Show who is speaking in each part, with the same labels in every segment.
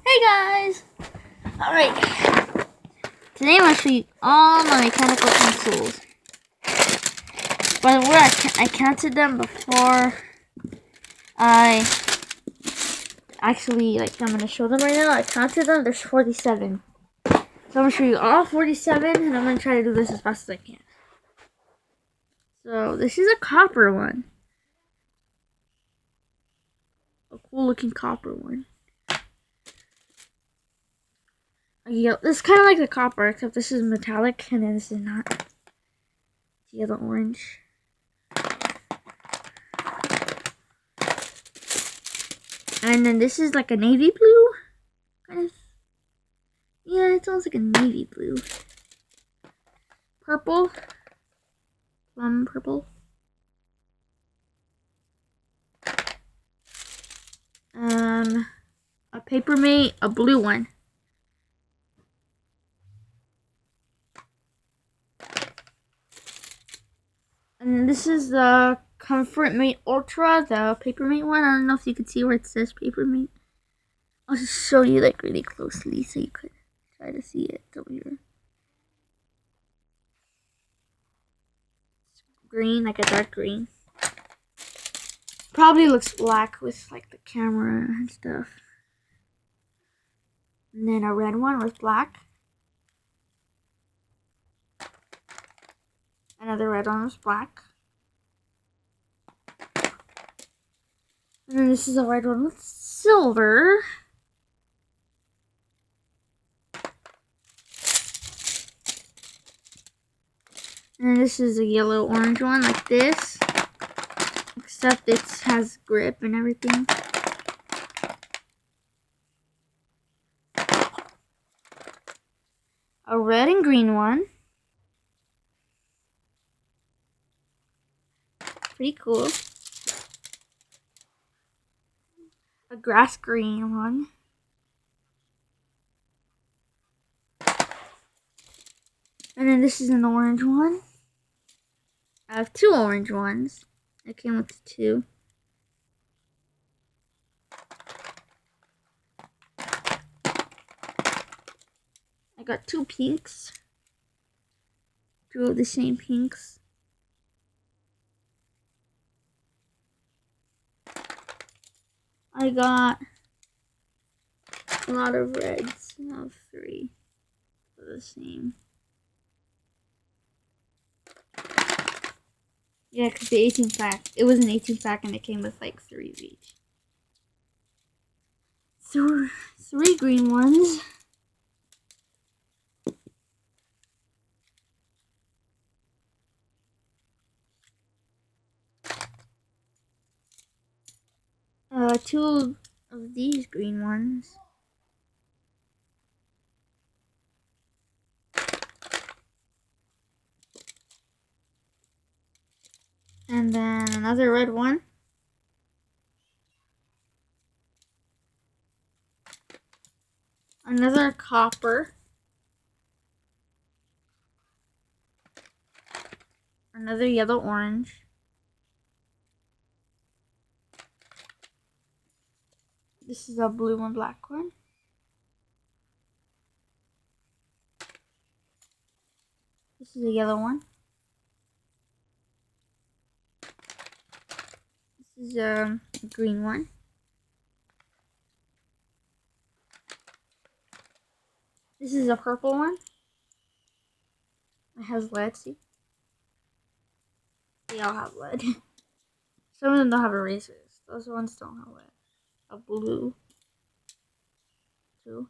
Speaker 1: Hey guys! Alright, today I'm going to show you all my mechanical pencils. By the way, I counted them before I actually, I'm going to show them right now. I counted them, there's 47. So I'm going to show you all 47, and I'm going to try to do this as fast as I can. So, this is a copper one. A cool looking copper one. Yeah, this is kind of like the copper, except this is metallic, and then this is not. It's yellow orange. And then this is like a navy blue, kind of. Yeah, it sounds like a navy blue. Purple. Plum purple. A Papermate, a blue one. And then this is the Comfort Mate Ultra, the Papermate one. I don't know if you can see where it says Papermate. I'll just show you like really closely so you could try to see it over here. It's green, like a dark green. Probably looks black with like the camera and stuff. And then a red one with black. Another red one with black. And then this is a red one with silver. And this is a yellow orange one like this. Except it has grip and everything. A red and green one. Pretty cool. A grass green one. And then this is an orange one. I have two orange ones. I came with two. I got two pinks. Two of the same pinks. I got a lot of reds. I have three of the same. Yeah, because the 18 pack. It was an 18 pack and it came with like three of each. So, three green ones. Two of these green ones. And then another red one. Another copper. Another yellow orange. This is a blue and black one. This is a yellow one. This is a green one. This is a purple one. It has lead, see? They all have lead. Some of them don't have erasers. Those ones don't have lead. A blue. Two.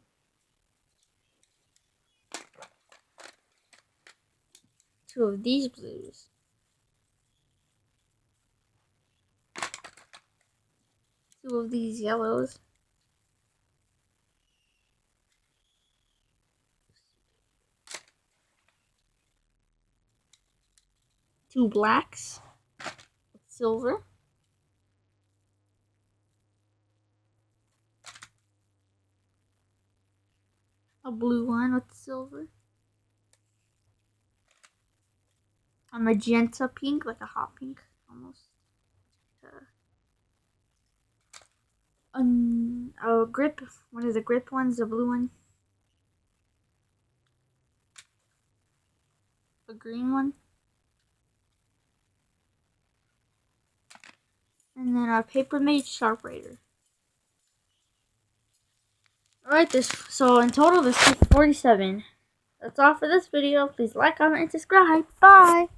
Speaker 1: Two of these blues. Two of these yellows. Two blacks with silver. A blue one with silver. A magenta pink, like a hot pink almost. grip. One of the grip ones, the blue one. The green one. And then a Paper Mate Sharp Raider. Alright, so in total there's 47. That's all for this video. Please like, comment, and subscribe. Bye!